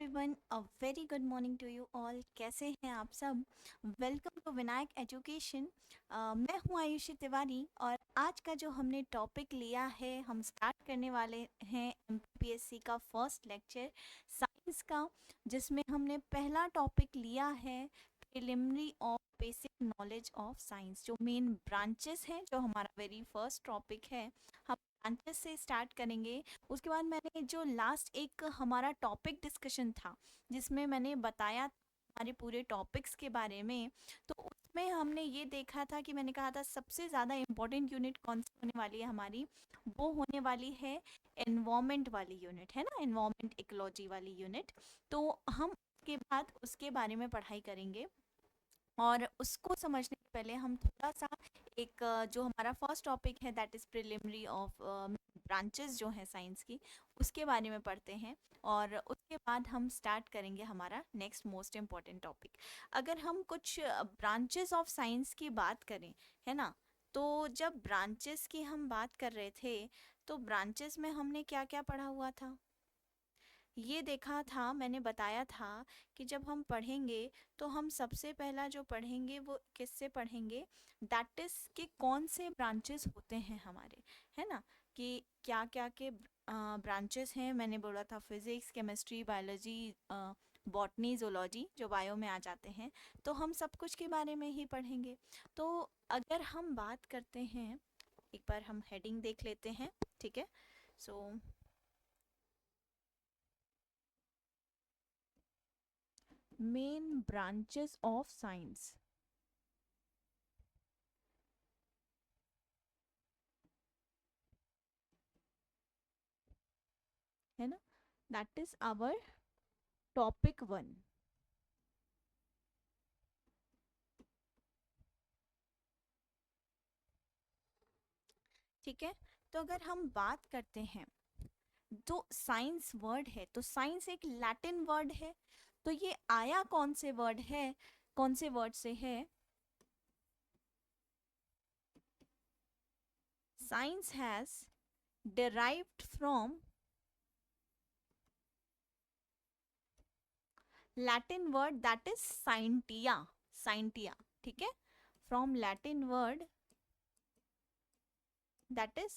Everyone, a very good morning to you all. कैसे हैं आप सब? Welcome to Vinayak education. मैं हूं आयुषी तिवारी और आज का जो हमने टॉपिक लिया है, हम स्टार्ट करने वाले हैं एमपीएससी का फर्स्ट लेक्चर साइंस का, जिसमें हमने पहला टॉपिक लिया है preliminary of basic knowledge of science. जो मेन ब्रांचेस हैं, जो हमारा वेरी फर्स्ट टॉपिक है, हम ब्रांचेस से स्टार्ट करेंगे। उसके बाद मैंने जो लास्ट एक हमारा टॉपिक डिस्कशन था, जिसमें मैंने बताया हमारे पूरे टॉपिक्स के बारे में, तो उसमें हमने ये देखा था कि मैंने कहा था सबसे ज़्यादा इम्पोर्टेंट यूनिट कौन सी होने वाली है हमारी। वो होने वाली है एनवायरमेंट वाली यूनिट, है ना, एनवायरमेंट इकोलॉजी वाली यूनिट। तो हम उसके बाद उसके बारे में पढ़ाई करेंगे। और उसको समझने से पहले हम थोड़ा सा एक जो हमारा फर्स्ट टॉपिक है, that is preliminary of branches जो है साइंस की, उसके बारे में पढ़ते हैं। और उसके बाद हम स्टार्ट करेंगे हमारा नेक्स्ट मोस्ट इम्पॉर्टेंट टॉपिक। अगर हम कुछ ब्रांचेस ऑफ साइंस की बात करें, है ना, तो जब ब्रांचेस की हम बात कर रहे थे, तो ब्रांचेस में हमने क्या क्या पढ़ा हुआ था, ये देखा था, मैंने बताया था कि जब हम पढ़ेंगे तो हम सबसे पहला जो पढ़ेंगे वो किससे पढ़ेंगे, दैट इज कि कौन से ब्रांचेस होते हैं हमारे, है ना, कि क्या क्या के ब्रांचेस हैं। मैंने बोला था physics, chemistry, biology, botany, zoology, जो बायो में आ जाते हैं। तो हम सब कुछ के बारे में ही पढ़ेंगे। तो अगर हम बात करते हैं, एक बार हम हेडिंग देख लेते हैं, ठीक है। So main branches of science, है ना, that is our topic one. ठीक है। तो अगर हम बात करते हैं, तो साइंस वर्ड है, तो साइंस एक लैटिन वर्ड है। तो ये आया कौन से वर्ड है, कौन से वर्ड से है? Science has derived from Latin word that is scientia. Scientia, ठीक है, from Latin word that is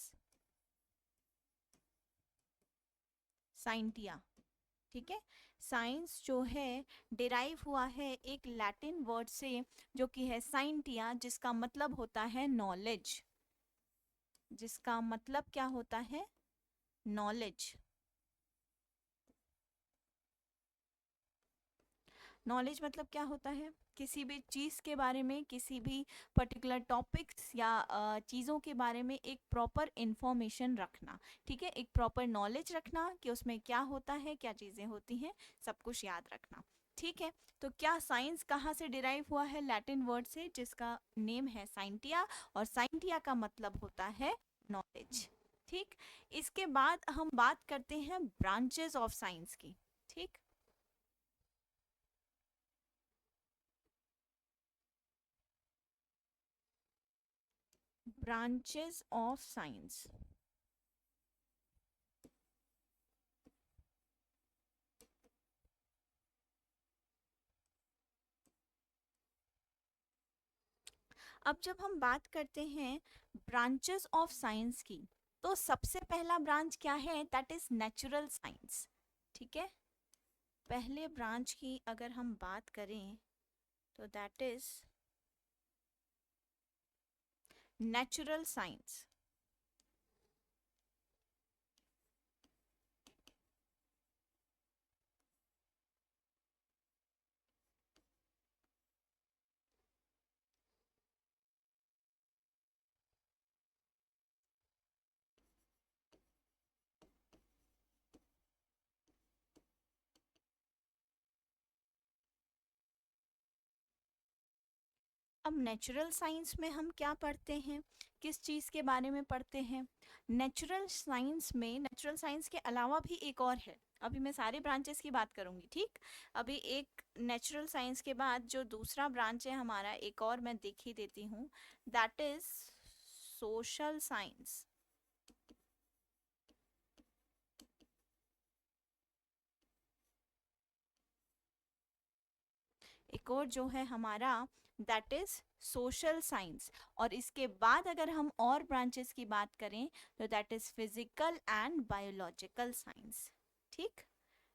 scientia. ठीक है। साइंस जो है डिराइव हुआ है एक लैटिन वर्ड से, जो कि है साइंटिया, जिसका मतलब होता है नॉलेज। जिसका मतलब क्या होता है? नॉलेज। नॉलेज मतलब क्या होता है? किसी भी चीज़ के बारे में, किसी भी पर्टिकुलर टॉपिक्स या चीज़ों के बारे में एक प्रॉपर इंफॉर्मेशन रखना। ठीक है, एक प्रॉपर नॉलेज रखना कि उसमें क्या होता है, क्या चीज़ें होती हैं, सब कुछ याद रखना। ठीक है। तो क्या साइंस कहाँ से डिराइव हुआ है? लैटिन वर्ड से, जिसका नेम है साइंटिया, और साइंटिया का मतलब होता है नॉलेज। ठीक। इसके बाद हम बात करते हैं ब्रांचेस ऑफ साइंस की। ठीक। Branches of science. अब जब हम बात करते हैं ब्रांचेस ऑफ साइंस की, तो सबसे पहला ब्रांच क्या है? That is natural science. ठीक है। पहले ब्रांच की अगर हम बात करें, तो दैट इज नेचुरल साइंस। अब नेचुरल साइंस में हम क्या पढ़ते हैं, किस चीज़ के बारे में पढ़ते हैं? नेचुरल साइंस में, नेचुरल साइंस के अलावा भी एक और है। अभी मैं सारे ब्रांचेस की बात करूंगी, ठीक। अभी एक नेचुरल साइंस के बाद जो दूसरा ब्रांच है हमारा, एक और मैं देख ही देती हूँ, दैट इज सोशल साइंस। एक और जो है हमारा दैट इज सोशल साइंस। और इसके बाद अगर हम और ब्रांचेस की बात करें तो that is physical and biological science. ठीक,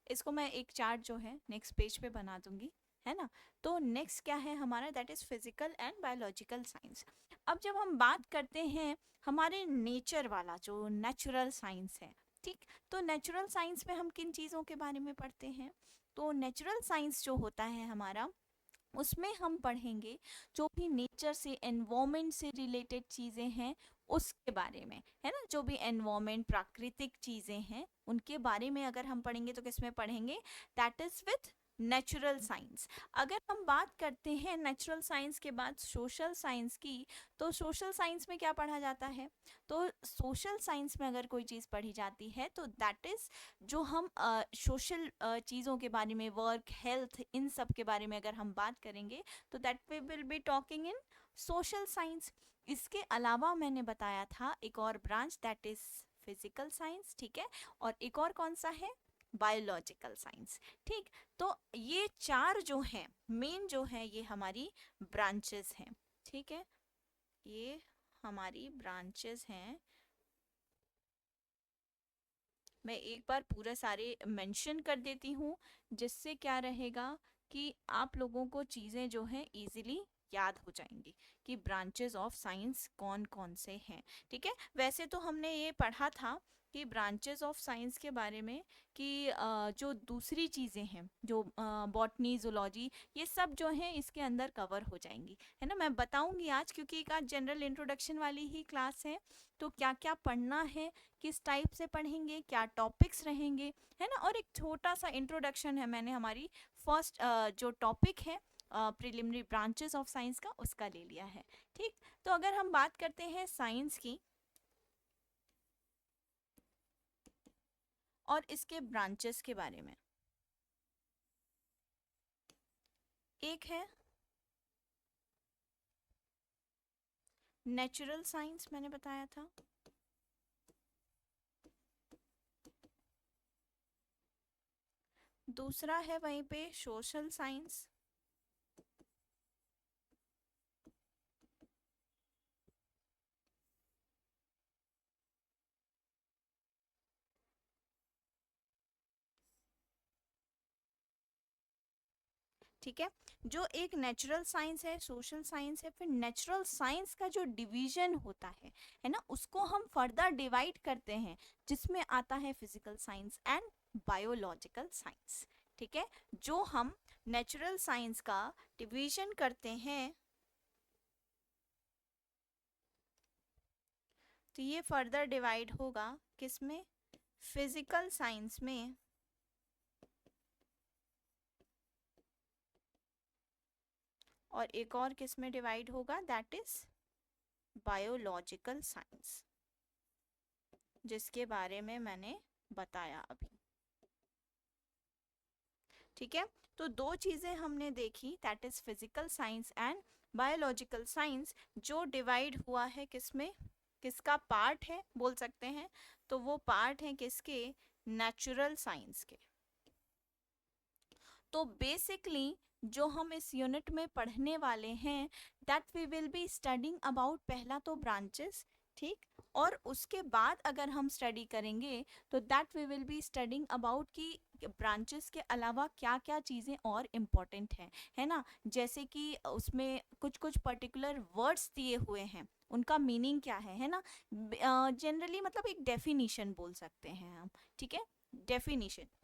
इसको मैं एक चार्ट जो है नेक्स्ट पेज पे बना दूंगी, है ना। तो नेक्स्ट क्या है हमारा, that is physical and biological science. अब जब हम बात करते हैं हमारे नेचर वाला जो नेचुरल साइंस है, ठीक, तो नेचुरल साइंस में हम किन चीज़ों के बारे में पढ़ते हैं? तो नेचुरल साइंस जो होता है हमारा, उसमें हम पढ़ेंगे जो भी नेचर से एनवायरमेंट से रिलेटेड चीज़ें हैं उसके बारे में, है ना। जो भी एनवायरमेंट प्राकृतिक चीज़ें हैं उनके बारे में अगर हम पढ़ेंगे तो किस में पढ़ेंगे, that is with natural science. अगर हम बात करते हैं नेचुरल साइंस के बाद सोशल साइंस की, तो सोशल साइंस में क्या पढ़ा जाता है? तो सोशल साइंस में अगर कोई चीज़ पढ़ी जाती है तो दैट इज जो हम सोशल चीज़ों के बारे में, वर्क, हेल्थ, इन सब के बारे में अगर हम बात करेंगे तो that we will be talking in social science. इसके अलावा मैंने बताया था एक और branch that is physical science, ठीक है, और एक और कौन सा है, बायोलॉजिकल साइंस। ठीक, तो ये चार जो हैं मेन जो है ये हमारी ब्रांचेस हैं, ठीक है, ये हमारी ब्रांचेस हैं। मैं एक बार पूरे सारे मेंशन कर देती हूँ जिससे क्या रहेगा कि आप लोगों को चीज़ें जो हैं इजीली याद हो जाएंगी कि ब्रांचेस ऑफ साइंस कौन कौन से हैं। ठीक है, वैसे तो हमने ये पढ़ा था कि ब्रांचेस ऑफ साइंस के बारे में कि जो दूसरी चीज़ें हैं जो बॉटनी, जूलॉजी, ये सब जो हैं इसके अंदर कवर हो जाएंगी, है ना। मैं बताऊंगी आज क्योंकि एक आज जनरल इंट्रोडक्शन वाली ही क्लास है, तो क्या क्या पढ़ना है, किस टाइप से पढ़ेंगे, क्या टॉपिक्स रहेंगे, है ना। और एक छोटा सा इंट्रोडक्शन है मैंने हमारी फर्स्ट जो टॉपिक है प्रिलिमिनरी ब्रांचेस ऑफ साइंस का उसका ले लिया है। ठीक, तो अगर हम बात करते हैं साइंस की और इसके ब्रांचेस के बारे में, एक है नेचुरल साइंस, मैंने बताया था, दूसरा है वहीं पे सोशल साइंस, ठीक है। जो एक नेचुरल साइंस है, सोशल साइंस है, फिर नेचुरल साइंस का जो डिवीजन होता है ना, उसको हम फर्दर डिवाइड करते हैं जिसमें आता है physical science and biological science. ठीक है, जो हम नेचुरल साइंस का डिवीजन करते हैं तो ये फर्दर डिवाइड होगा किसमें, फिजिकल साइंस में और एक और किस में डिवाइड होगा, दैट इज बायोलॉजिकल साइंस, जिसके बारे में मैंने बताया अभी। ठीक है, तो दो चीजें हमने देखी, that is physical science and biological science, जो डिवाइड हुआ है किसमें, किसका पार्ट है बोल सकते हैं, तो वो पार्ट है किसके, नेचुरल साइंस के। तो बेसिकली जो हम इस यूनिट में पढ़ने वाले हैं that we will be studying about पहला तो ब्रांचेस, ठीक, और उसके बाद अगर हम स्टडी करेंगे तो that we will be studying about कि ब्रांचेस के अलावा क्या क्या चीज़ें और इम्पोर्टेंट हैं, है ना। जैसे कि उसमें कुछ कुछ पर्टिकुलर वर्ड्स दिए हुए हैं, उनका मीनिंग क्या है ना। जनरली मतलब एक डेफिनेशन बोल सकते हैं हम, ठीक है, डेफिनेशन।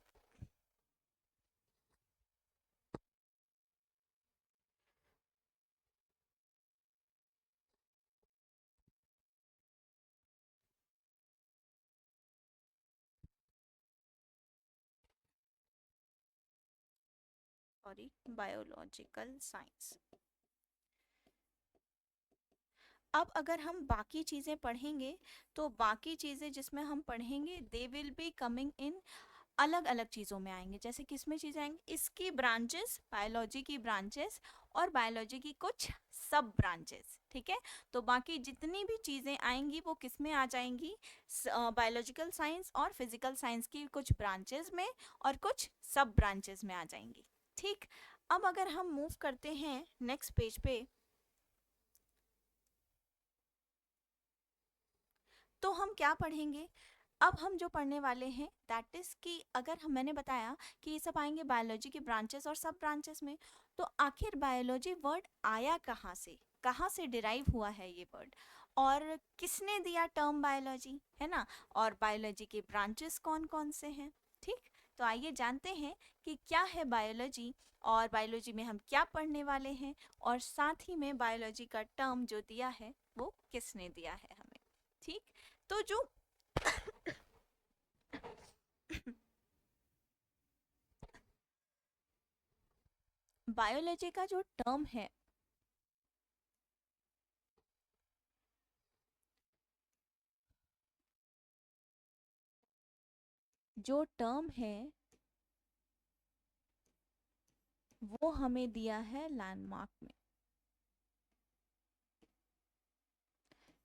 Sorry, biological science. अब अगर हम बाकी चीज़ें पढ़ेंगे तो बाकी चीज़ें जिसमें हम पढ़ेंगे they will be coming in अलग अलग चीज़ों में आएंगे। जैसे किसमें चीज़ें आएंगी, इसकी ब्रांचेस, बायोलॉजी की ब्रांचेस और बायोलॉजी की कुछ सब ब्रांचेस, ठीक है। तो बाकी जितनी भी चीज़ें आएंगी वो किस में आ जाएंगी, बायोलॉजिकल साइंस और फिजिकल साइंस की कुछ ब्रांचेस में और कुछ सब ब्रांचेस में आ जाएंगी। ठीक, अब अगर हम मूव करते हैं नेक्स्ट पेज पे, तो हम क्या पढ़ेंगे? अब हम जो पढ़ने वाले हैं दैट इज कि अगर मैंने बताया कि ये सब आएंगे बायोलॉजी के ब्रांचेस और सब ब्रांचेस में, तो आखिर बायोलॉजी वर्ड आया कहाँ से डिराइव हुआ है ये वर्ड, और किसने दिया टर्म बायोलॉजी, है ना, और बायोलॉजी के ब्रांचेस कौन कौन से हैं। ठीक, तो आइए जानते हैं कि क्या है बायोलॉजी, और बायोलॉजी में हम क्या पढ़ने वाले हैं, और साथ ही में बायोलॉजी का टर्म जो दिया है वो किसने दिया है हमें। ठीक, तो जो बायोलॉजी का जो टर्म है, जो टर्म है वो हमें दिया है लैंडमार्क में।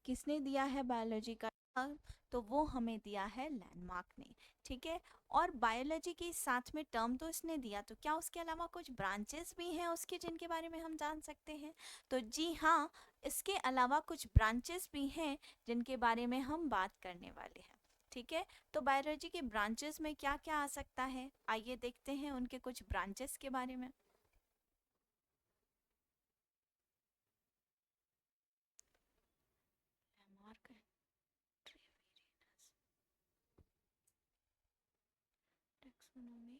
किसने दिया है बायोलॉजी का टर्म? तो वो हमें दिया है लैंडमार्क ने। ठीक है, और बायोलॉजी के साथ में टर्म तो इसने दिया, तो क्या उसके अलावा कुछ ब्रांचेस भी हैं उसके जिनके बारे में हम जान सकते हैं? तो जी हाँ, इसके अलावा कुछ ब्रांचेस भी हैं जिनके बारे में हम बात करने वाले हैं। ठीक है, तो बायोलॉजी के ब्रांचेस में क्या क्या आ सकता है, आइए देखते हैं उनके कुछ ब्रांचेस के बारे में। Mark taxonomy.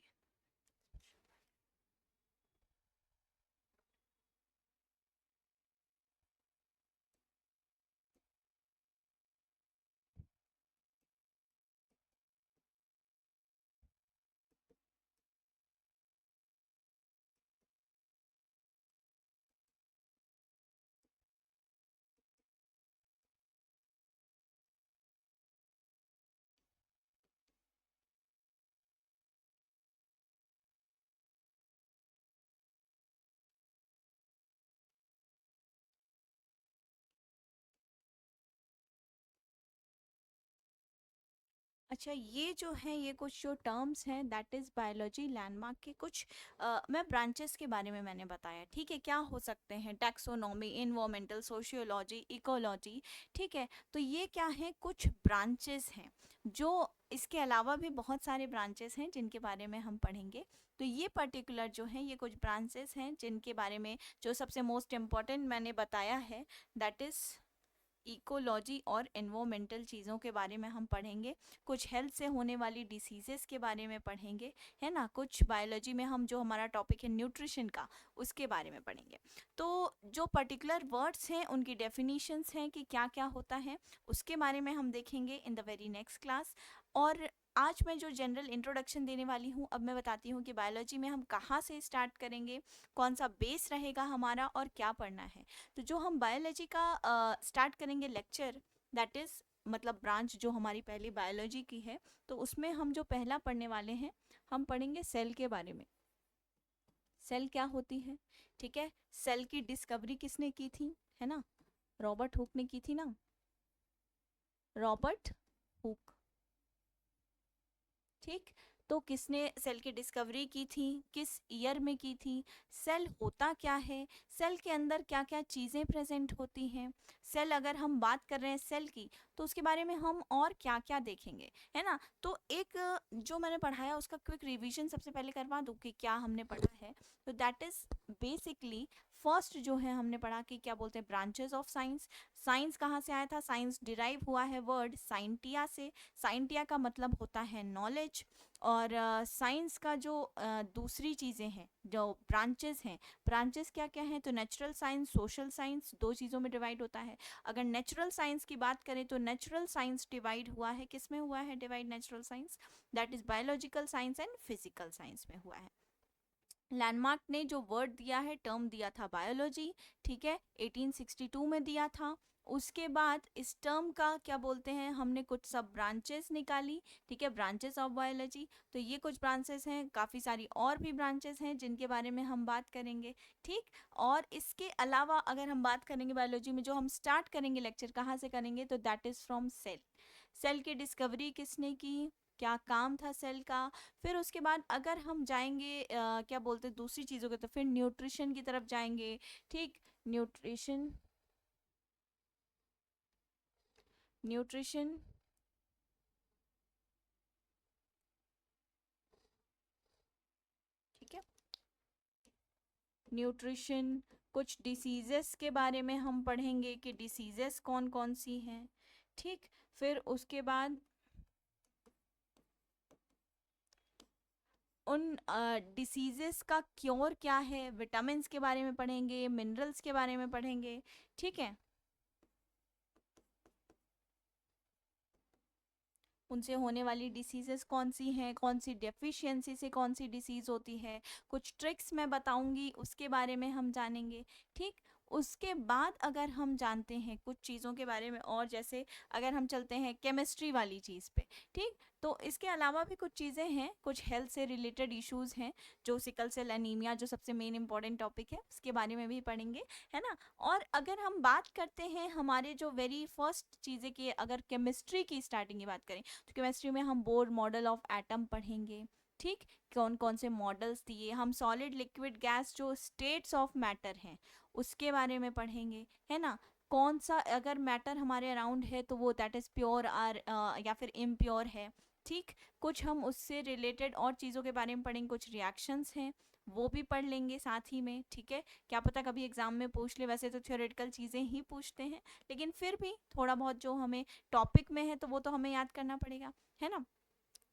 अच्छा, ये जो है ये कुछ जो टर्म्स हैं दैट इज़ बायोलॉजी लैंडमार्क के कुछ मैं ब्रांचेस के बारे में मैंने बताया। ठीक है, क्या हो सकते हैं? Taxonomy, environmental, sociology, ecology. ठीक है, तो ये क्या है, कुछ ब्रांचेस हैं। जो इसके अलावा भी बहुत सारे ब्रांचेस हैं जिनके बारे में हम पढ़ेंगे। तो ये पर्टिकुलर जो है ये कुछ ब्रांचेस हैं जिनके बारे में जो सबसे मोस्ट इम्पॉर्टेंट मैंने बताया है दैट इज़ इकोलॉजी और एनवायरमेंटल चीज़ों के बारे में हम पढ़ेंगे। कुछ हेल्थ से होने वाली डिसीजेस के बारे में पढ़ेंगे, है ना। कुछ बायोलॉजी में हम जो हमारा टॉपिक है न्यूट्रिशन का, उसके बारे में पढ़ेंगे। तो जो पर्टिकुलर वर्ड्स हैं उनकी डेफिनेशंस हैं कि क्या क्या होता है, उसके बारे में हम देखेंगे in the very next class. और आज मैं जो जनरल इंट्रोडक्शन देने वाली हूँ, अब मैं बताती हूँ कि बायोलॉजी में हम कहाँ से स्टार्ट करेंगे, कौन सा बेस रहेगा हमारा, और क्या पढ़ना है। तो जो हम बायोलॉजी का स्टार्ट करेंगे लेक्चर, दैट इज़ मतलब ब्रांच जो हमारी पहली बायोलॉजी की है, तो उसमें हम जो पहला पढ़ने वाले हैं, हम पढ़ेंगे सेल के बारे में। सेल क्या होती है? ठीक है, सेल की डिस्कवरी किसने की थी, है ना? रॉबर्ट हुक ने की थी ना, रॉबर्ट हुक। ठीक, तो किसने सेल की डिस्कवरी की थी, किस ईयर में की थी, सेल होता क्या है, सेल के अंदर क्या क्या चीज़ें प्रेजेंट होती हैं, सेल अगर हम बात कर रहे हैं सेल की, तो उसके बारे में हम और क्या क्या देखेंगे, है ना। तो एक जो मैंने पढ़ाया उसका क्विक रिवीजन सबसे पहले करवा दूँ कि क्या हमने पढ़ा है। तो दैट इज़ बेसिकली फर्स्ट जो है हमने पढ़ा कि क्या बोलते हैं ब्रांचेस ऑफ साइंस। साइंस कहाँ से आया था? साइंस डिराइव हुआ है वर्ड साइंटिया से। साइंटिया का मतलब होता है नॉलेज। और साइंस का जो दूसरी चीज़ें हैं, जो ब्रांचेस हैं, ब्रांचेस क्या क्या हैं? तो नेचुरल साइंस, सोशल साइंस, दो चीज़ों में डिवाइड होता है। अगर नेचुरल साइंस की बात करें तो नेचुरल साइंस डिवाइड हुआ है, किस में हुआ है divide natural science? That is biological science and physical science में हुआ है। लैंडमार्क ने जो वर्ड दिया है, टर्म दिया था बायोलॉजी। ठीक है, 1862 में दिया था। उसके बाद इस टर्म का क्या बोलते हैं, हमने कुछ सब ब्रांचेस निकाली। ठीक है, ब्रांचेस ऑफ बायोलॉजी। तो ये कुछ ब्रांचेस हैं, काफ़ी सारी और भी ब्रांचेस हैं जिनके बारे में हम बात करेंगे। ठीक, और इसके अलावा अगर हम बात करेंगे बायोलॉजी में, जो हम स्टार्ट करेंगे लेक्चर कहाँ से करेंगे, तो that is from cell. Cell की डिस्कवरी किसने की? क्या काम था सेल का। फिर उसके बाद अगर हम जाएंगे क्या बोलते हैं दूसरी चीज़ों के, तो फिर न्यूट्रिशन की तरफ जाएंगे। ठीक, न्यूट्रिशन, न्यूट्रिशन, ठीक है, न्यूट्रिशन, कुछ डिसीजेस के बारे में हम पढ़ेंगे कि डिसीजेस कौन कौन सी हैं। ठीक, फिर उसके बाद उन डिसीजेस का क्योर क्या है, विटामिन्स के बारे में पढ़ेंगे, मिनरल्स के बारे में पढ़ेंगे। ठीक है, उनसे होने वाली डिसीजेस कौन सी हैं, कौन सी डेफिशिएंसी से कौन सी डिसीज होती है, कुछ ट्रिक्स मैं बताऊंगी उसके बारे में हम जानेंगे। ठीक, उसके बाद अगर हम जानते हैं कुछ चीज़ों के बारे में, और जैसे अगर हम चलते हैं केमिस्ट्री वाली चीज़ पे। ठीक, तो इसके अलावा भी कुछ चीज़ें हैं, कुछ हेल्थ से रिलेटेड इश्यूज हैं, जो सिकल सेल एनीमिया जो सबसे मेन इंपॉर्टेंट टॉपिक है उसके बारे में भी पढ़ेंगे, है ना। और अगर हम बात करते हैं हमारे जो वेरी फर्स्ट चीज़ें की, अगर केमिस्ट्री की स्टार्टिंग की बात करें, तो केमिस्ट्री में हम बोर मॉडल ऑफ एटम पढ़ेंगे। ठीक, कौन कौन से मॉडल्स दिए, हम सॉलिड लिक्विड गैस जो स्टेट्स ऑफ मैटर हैं उसके बारे में पढ़ेंगे, है ना। कौन सा अगर मैटर हमारे अराउंड है तो वो दैट इज़ प्योर और या फिर इम्प्योर है। ठीक, कुछ हम उससे रिलेटेड और चीज़ों के बारे में पढ़ेंगे, कुछ रिएक्शंस हैं वो भी पढ़ लेंगे साथ ही में। ठीक है, क्या पता कभी एग्जाम में पूछ ले, वैसे तो थ्योरेटिकल चीज़ें ही पूछते हैं, लेकिन फिर भी थोड़ा बहुत जो हमें टॉपिक में है तो वो तो हमें याद करना पड़ेगा, है ना।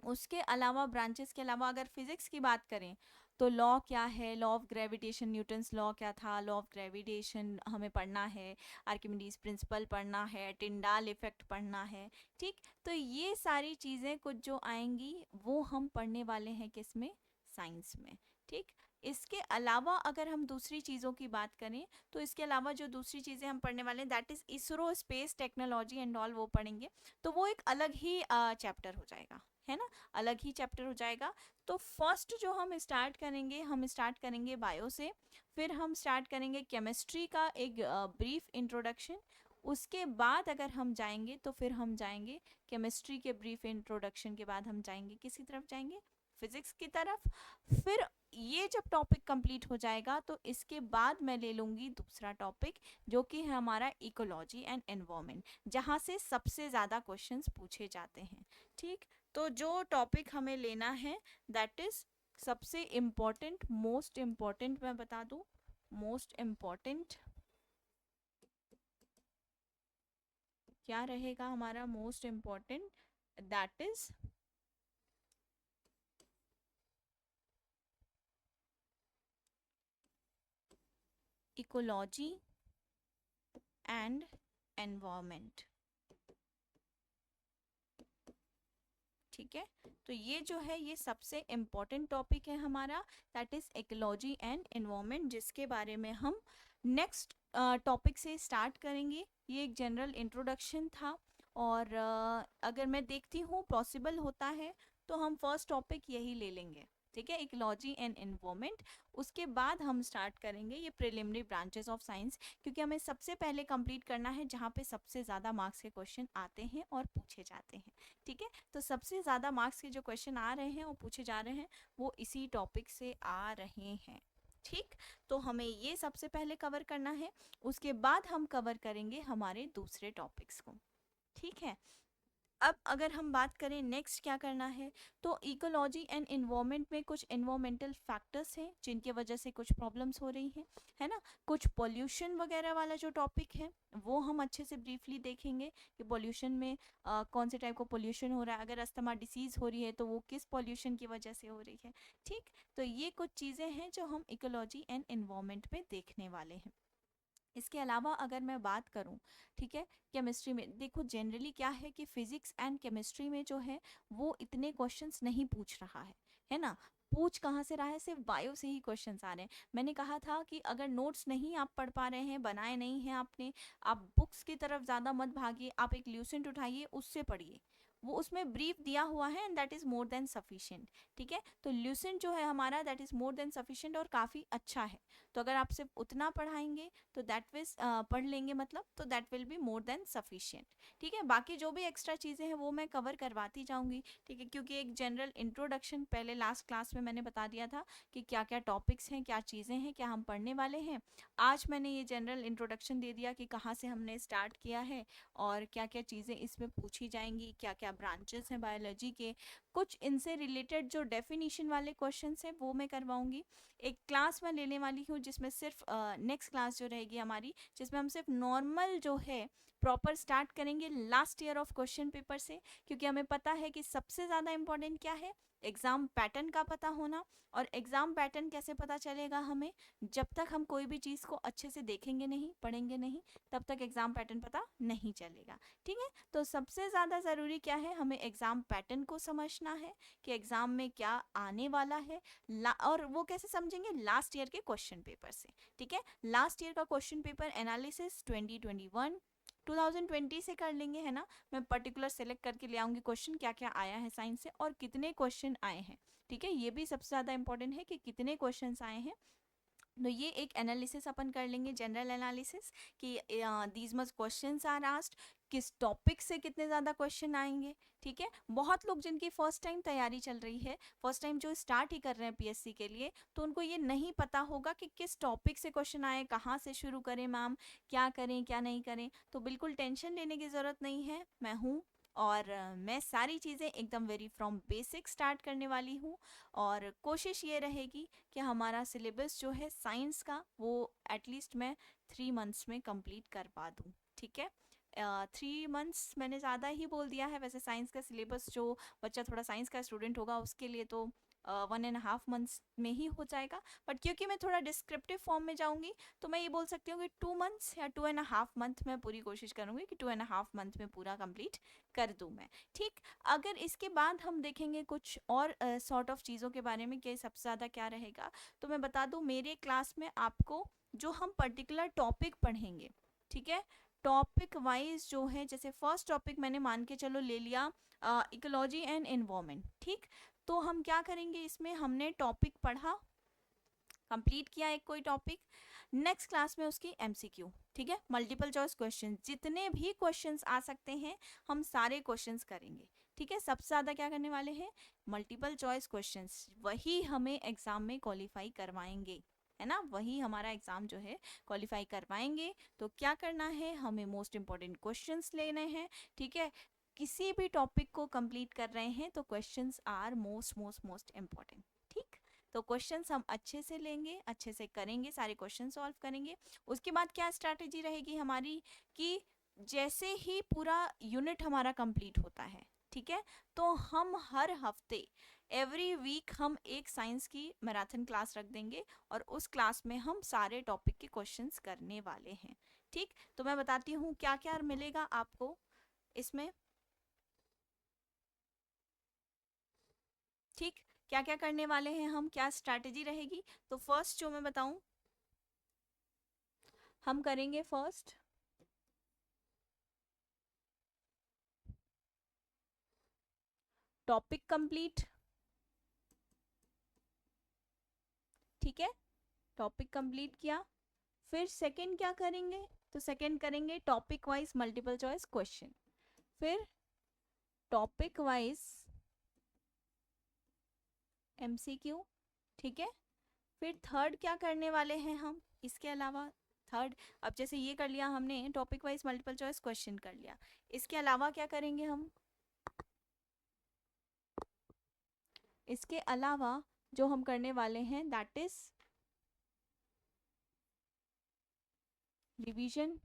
उसके अलावा ब्रांचेस के अलावा अगर फिजिक्स की बात करें, तो लॉ क्या है, law of gravitation, Newton's law क्या था, लॉ ऑफ ग्रेविटेशन हमें पढ़ना है, आर्किमिडीज प्रिंसिपल पढ़ना है, टिंडाल इफेक्ट पढ़ना है। ठीक, तो ये सारी चीज़ें कुछ जो आएंगी वो हम पढ़ने वाले हैं किसमें, साइंस में। ठीक, इसके अलावा अगर हम दूसरी चीज़ों की बात करें, तो इसके अलावा जो दूसरी चीज़ें हम पढ़ने वाले हैं that is ISRO space technology and all, वो पढ़ेंगे। तो वो एक अलग ही चैप्टर हो जाएगा, है ना, अलग ही चैप्टर हो जाएगा। तो फर्स्ट जो हम स्टार्ट करेंगे, हम स्टार्ट करेंगे बायो से, फिर हम स्टार्ट करेंगे केमिस्ट्री का एक ब्रीफ इंट्रोडक्शन। उसके बाद अगर हम जाएंगे तो फिर हम जाएंगे केमिस्ट्री के ब्रीफ इंट्रोडक्शन के बाद हम जाएंगे किसी तरफ जाएंगे, फिजिक्स की तरफ। फिर ये जब टॉपिक कंप्लीट हो जाएगा तो इसके बाद मैं ले लूँगी दूसरा टॉपिक, जो कि है हमारा इकोलॉजी एंड एनवायरनमेंट, जहाँ से सबसे ज़्यादा क्वेश्चंस पूछे जाते हैं। ठीक, तो जो टॉपिक हमें लेना है दैट इज सबसे इम्पोर्टेंट, मोस्ट इम्पोर्टेंट मैं बता दूं, मोस्ट इम्पोर्टेंट क्या रहेगा हमारा, most important that is ecology and environment. ठीक है, तो ये जो है ये सबसे इम्पोर्टेंट टॉपिक है हमारा, that is ecology and environment, जिसके बारे में हम नेक्स्ट टॉपिक से स्टार्ट करेंगे। ये एक जनरल इंट्रोडक्शन था, और अगर मैं देखती हूँ पॉसिबल होता है तो हम फर्स्ट टॉपिक यही ले लेंगे। ठीक है, इकोलॉजी एंड एनवायरनमेंट, उसके बाद हम स्टार्ट करेंगे ये प्रिलिमिनरी ब्रांचेस ऑफ साइंस, क्योंकि हमें सबसे पहले कंप्लीट करना है जहाँ पे सबसे ज़्यादा मार्क्स के क्वेश्चन आते हैं और पूछे जाते हैं। ठीक है, तो सबसे ज़्यादा मार्क्स के जो क्वेश्चन आ रहे हैं और पूछे जा रहे हैं वो इसी टॉपिक से आ रहे हैं। ठीक, तो हमें ये सबसे पहले कवर करना है, उसके बाद हम कवर करेंगे हमारे दूसरे टॉपिक्स को। ठीक है, अब अगर हम बात करें नेक्स्ट क्या करना है, तो इकोलॉजी एंड इन्वायरमेंट में कुछ इन्वायरमेंटल फैक्टर्स हैं जिनके वजह से कुछ प्रॉब्लम्स हो रही हैं, है ना। कुछ पोल्यूशन वगैरह वाला जो टॉपिक है वो हम अच्छे से ब्रीफली देखेंगे कि पोल्यूशन में कौन से टाइप का पोल्यूशन हो रहा है, अगर अस्थमा डिसीज हो रही है तो वो किस पोल्यूशन की वजह से हो रही है। ठीक, तो ये कुछ चीज़ें हैं जो हम इकोलॉजी एंड इन्वायरमेंट में देखने वाले हैं। इसके अलावा अगर मैं बात करूं, ठीक है, केमिस्ट्री में देखो जनरली क्या है कि फिजिक्स एंड केमिस्ट्री में जो है वो इतने क्वेश्चंस नहीं पूछ रहा है ना। पूछ कहाँ से रहा है, सिर्फ बायो से ही क्वेश्चंस आ रहे हैं। मैंने कहा था कि अगर नोट्स नहीं आप पढ़ पा रहे हैं, बनाए नहीं हैं आपने, आप बुक्स की तरफ ज़्यादा मत भागिए, आप एक ल्यूसेंट उठाइए उससे पढ़िए। वो उसमें ब्रीफ दिया हुआ है and that is more than sufficient. ठीक है, तो ल्यूसेंट जो है हमारा that is more than sufficient और काफ़ी अच्छा है। तो अगर आप सिर्फ उतना पढ़ाएंगे तो दैट विज पढ़ लेंगे मतलब, तो that will be more than sufficient. ठीक है, बाकी जो भी एक्स्ट्रा चीज़ें हैं वो मैं कवर करवाती जाऊंगी। ठीक है, क्योंकि एक जनरल इंट्रोडक्शन पहले लास्ट क्लास में मैंने बता दिया था कि क्या क्या टॉपिक्स हैं, क्या चीज़ें हैं, क्या हम पढ़ने वाले हैं। आज मैंने ये जनरल इंट्रोडक्शन दे दिया कि कहाँ से हमने स्टार्ट किया है और क्या क्या चीज़ें इसमें पूछी जाएंगी, क्या क्या ब्रांचेस हैं बायोलॉजी के। कुछ इनसे रिलेटेड जो डेफिनेशन वाले क्वेश्चंस हैं वो मैं करवाऊंगी। एक क्लास मैं लेने वाली हूँ जिसमें सिर्फ नेक्स्ट क्लास जो रहेगी हमारी, जिसमें हम सिर्फ नॉर्मल जो है प्रॉपर स्टार्ट करेंगे last year of question paper से, क्योंकि हमें पता है कि सबसे ज़्यादा इम्पोर्टेंट क्या है, एग्ज़ाम पैटर्न का पता होना। और एग्ज़ाम पैटर्न कैसे पता चलेगा हमें, जब तक हम कोई भी चीज़ को अच्छे से देखेंगे नहीं, पढ़ेंगे नहीं, तब तक एग्ज़ाम पैटर्न पता नहीं चलेगा। ठीक है, तो सबसे ज़्यादा ज़रूरी क्या है, हमें एग्ज़ाम पैटर्न को समझना है कि एग्ज़ाम में क्या आने वाला है। और वो कैसे समझेंगे, लास्ट ईयर के क्वेश्चन पेपर से। ठीक है, लास्ट ईयर का क्वेश्चन पेपर एनालिसिस 2021 2020 से कर लेंगे, है ना। मैं पर्टिकुलर सेलेक्ट करके ले आऊँगी क्वेश्चन क्या क्या आया है साइंस से और कितने क्वेश्चन आए हैं। ठीक है, ये भी सबसे ज़्यादा इंपॉर्टेंट है कि कितने क्वेश्चन आए हैं। तो ये एक एनालिसिस अपन कर लेंगे, जनरल एनालिसिस, कि these much questions are asked, किस टॉपिक से कितने ज़्यादा क्वेश्चन आएंगे। ठीक है, बहुत लोग जिनकी फर्स्ट टाइम तैयारी चल रही है, फर्स्ट टाइम जो स्टार्ट ही कर रहे हैं पीएससी के लिए, तो उनको ये नहीं पता होगा कि किस टॉपिक से क्वेश्चन आए, कहाँ से शुरू करें मैम, क्या करें क्या नहीं करें। तो बिल्कुल टेंशन लेने की ज़रूरत नहीं है, मैं हूँ। और मैं सारी चीज़ें एकदम वेरी फ्रॉम बेसिक स्टार्ट करने वाली हूँ। और कोशिश ये रहेगी कि हमारा सिलेबस जो है साइंस का वो एटलीस्ट मैं 3 मंथ्स में कंप्लीट करवा दूँ। ठीक है, 3 मंथ्स मैंने ज़्यादा ही बोल दिया है, वैसे साइंस का सिलेबस जो बच्चा थोड़ा साइंस का स्टूडेंट होगा उसके लिए तो 1.5 मंथ्स में ही हो जाएगा। बट क्योंकि मैं थोड़ा डिस्क्रिप्टिव फॉर्म में जाऊंगी तो मैं ये बोल सकती हूँ कि 2 मंथ्स या 2.5 मंथ में पूरी कोशिश करूंगी कि 2.5 मंथ में पूरा कंप्लीट कर दूँ मैं। ठीक, अगर इसके बाद हम देखेंगे कुछ और सॉर्ट ऑफ चीज़ों के बारे में कि सबसे ज़्यादा क्या रहेगा, तो मैं बता दूँ मेरे क्लास में आपको जो हम पर्टिकुलर टॉपिक पढ़ेंगे, ठीक है, टॉपिक वाइज जो है, जैसे फर्स्ट टॉपिक मैंने मान के चलो ले लिया इकोलॉजी एंड एनवायरनमेंट। ठीक, तो हम क्या करेंगे, इसमें हमने टॉपिक पढ़ा, कंप्लीट किया एक कोई टॉपिक, नेक्स्ट क्लास में उसकी एमसीक्यू। ठीक है, मल्टीपल चॉइस क्वेश्चन, जितने भी क्वेश्चंस आ सकते हैं हम सारे क्वेश्चंस करेंगे। ठीक है, सबसे ज़्यादा क्या करने वाले हैं, मल्टीपल चॉइस क्वेश्चंस, वही हमें एग्जाम में क्वालिफाई करवाएंगे, है ना, वही हमारा एग्जाम जो है क्वालिफाई करवाएंगे। तो क्या करना है, हमें मोस्ट इंपॉर्टेंट क्वेश्चंस लेने हैं। ठीक है, किसी भी टॉपिक को कंप्लीट कर रहे हैं तो questions are most most most important. ठीक, तो क्वेश्चंस हम अच्छे से लेंगे, अच्छे से करेंगे, सारे क्वेश्चन सॉल्व करेंगे। उसके बाद क्या स्ट्रैटेजी रहेगी हमारी, कि जैसे ही पूरा यूनिट हमारा कंप्लीट होता है, ठीक है, तो हम हर हफ्ते एवरी वीक हम एक साइंस की मैराथन क्लास रख देंगे और उस क्लास में हम सारे टॉपिक के क्वेश्चंस करने वाले हैं। ठीक, तो मैं बताती हूँ क्या क्या मिलेगा आपको इसमें। ठीक, क्या क्या करने वाले हैं हम, क्या स्ट्रैटेजी रहेगी। तो फर्स्ट जो मैं बताऊं, हम करेंगे फर्स्ट टॉपिक कंप्लीट। ठीक है, टॉपिक कंप्लीट किया, फिर सेकंड क्या करेंगे, तो सेकंड करेंगे topic wise multiple choice question, फिर टॉपिक वाइज एमसीक्यू। ठीक है, फिर थर्ड क्या करने वाले हैं हम इसके अलावा, थर्ड, अब जैसे ये कर लिया हमने topic wise multiple choice question कर लिया, इसके अलावा क्या करेंगे हम, इसके अलावा जो हम करने वाले हैं दैट इज रिवीजन।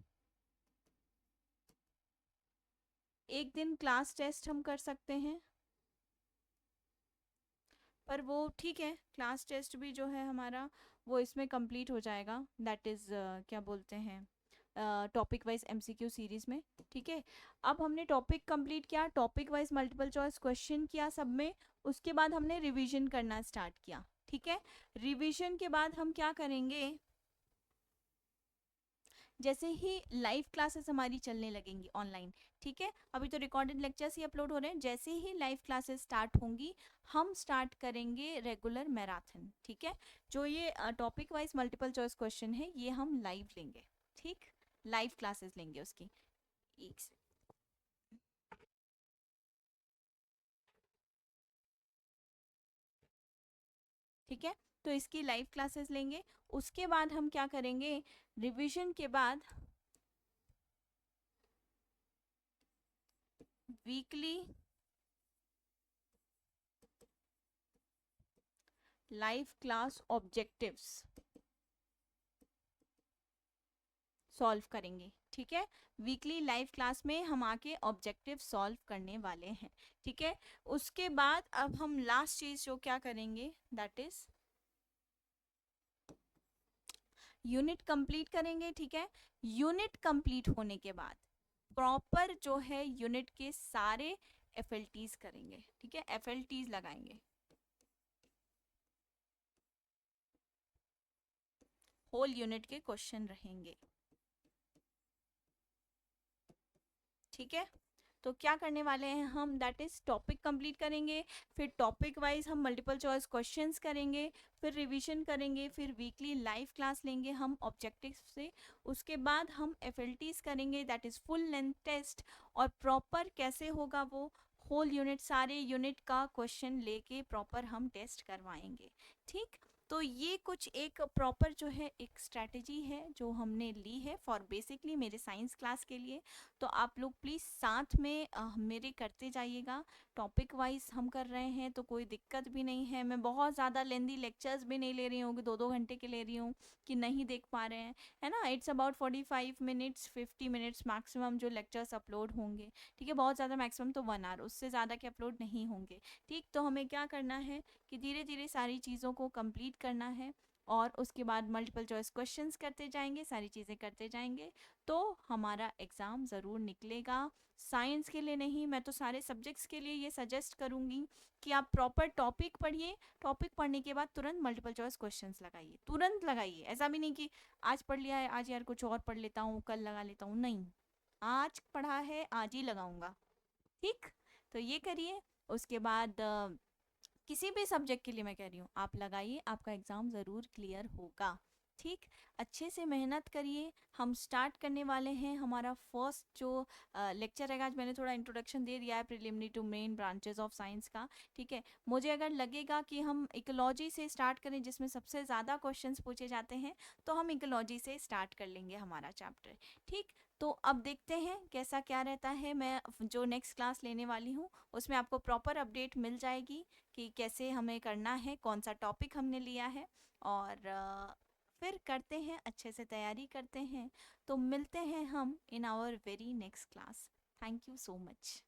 एक दिन क्लास टेस्ट हम कर सकते हैं, पर वो ठीक है, क्लास टेस्ट भी जो है हमारा वो इसमें कंप्लीट हो जाएगा, दैट इज़ क्या बोलते हैं, टॉपिक वाइज एमसीक्यू सीरीज में। ठीक है, अब हमने टॉपिक कंप्लीट किया, topic wise multiple choice question किया सब में, उसके बाद हमने रिवीजन करना स्टार्ट किया। ठीक है, रिवीजन के बाद हम क्या करेंगे, जैसे ही लाइव क्लासेस हमारी चलने लगेंगी ऑनलाइन, ठीक है, अभी तो रिकॉर्डेड लेक्चर्स ही अपलोड हो रहे हैं, जैसे ही लाइव क्लासेस स्टार्ट होंगी हम स्टार्ट करेंगे रेगुलर मैराथन। ठीक है, जो ये topic wise multiple choice question है ये हम लाइव लेंगे। ठीक, लाइव क्लासेस लेंगे उसकी। एक ठीक है, तो इसकी लाइव क्लासेस लेंगे। उसके बाद हम क्या करेंगे, रिवीजन के बाद weekly live class objectives solve करेंगे। ठीक है, वीकली लाइव क्लास में हम आके ऑब्जेक्टिव सॉल्व करने वाले हैं। ठीक है, उसके बाद अब हम लास्ट चीज जो क्या करेंगे दैट इज यूनिट कंप्लीट करेंगे। ठीक है, यूनिट कंप्लीट होने के बाद प्रॉपर जो है यूनिट के सारे एफएलटीज करेंगे। ठीक है, एफएलटीज लगाएंगे, होल यूनिट के क्वेश्चन रहेंगे। ठीक है, तो क्या करने वाले हैं हम दैट इज टॉपिक कंप्लीट करेंगे, फिर टॉपिक वाइज हम मल्टीपल चॉइस क्वेश्चंस करेंगे, फिर रिवीजन करेंगे, फिर वीकली लाइव क्लास लेंगे हम ऑब्जेक्टिव से। उसके बाद हम एफएलटीज करेंगे that is full length test. और प्रॉपर कैसे होगा वो, होल यूनिट सारे यूनिट का क्वेश्चन लेके प्रॉपर हम टेस्ट करवाएंगे। ठीक, तो ये कुछ एक प्रॉपर जो है एक स्ट्रैटेजी है जो हमने ली है फॉर बेसिकली मेरे साइंस क्लास के लिए। तो आप लोग प्लीज़ साथ में मेरे करते जाइएगा। टॉपिक वाइज हम कर रहे हैं तो कोई दिक्कत भी नहीं है। मैं बहुत ज़्यादा लेंदी लेक्चर्स भी नहीं ले रही हूँ कि 2-2 घंटे के ले रही हूँ कि नहीं देख पा रहे हैं, है ना। It's about 45 minutes 50 minutes maximum जो लेक्चर्स अपलोड होंगे। ठीक है, बहुत ज़्यादा मैक्सिमम तो 1 आवर, उससे ज़्यादा के अपलोड नहीं होंगे। ठीक, तो हमें क्या करना है कि धीरे धीरे सारी चीज़ों को कंप्लीट करना है और उसके बाद मल्टीपल चॉइस क्वेश्चंस करते जाएंगे, सारी चीज़ें करते जाएंगे तो हमारा एग्ज़ाम ज़रूर निकलेगा। साइंस के लिए नहीं, मैं तो सारे सब्जेक्ट्स के लिए ये सजेस्ट करूँगी कि आप प्रॉपर टॉपिक पढ़िए। टॉपिक पढ़ने के बाद तुरंत मल्टीपल चॉइस क्वेश्चंस लगाइए, तुरंत लगाइए। ऐसा भी नहीं कि आज पढ़ लिया है, आज यार कुछ और पढ़ लेता हूँ, कल लगा लेता हूँ, नहीं, आज पढ़ा है आज ही लगाऊंगा। ठीक, तो ये करिए। उसके बाद किसी भी सब्जेक्ट के लिए मैं कह रही हूँ आप लगाइए, आपका एग्ज़ाम ज़रूर क्लियर होगा। ठीक, अच्छे से मेहनत करिए। हम स्टार्ट करने वाले हैं हमारा फर्स्ट जो लेक्चर है। आज मैंने थोड़ा इंट्रोडक्शन दे दिया है preliminary to main branches of science का। ठीक है, मुझे अगर लगेगा कि हम इकोलॉजी से स्टार्ट करें जिसमें सबसे ज़्यादा क्वेश्चंस पूछे जाते हैं तो हम इकोलॉजी से स्टार्ट कर लेंगे हमारा चैप्टर। ठीक, तो अब देखते हैं कैसा क्या रहता है। मैं जो नेक्स्ट क्लास लेने वाली हूँ उसमें आपको प्रॉपर अपडेट मिल जाएगी कि कैसे हमें करना है, कौन सा टॉपिक हमने लिया है। और फिर करते हैं, अच्छे से तैयारी करते हैं। तो मिलते हैं हम in our very next class. Thank you so much.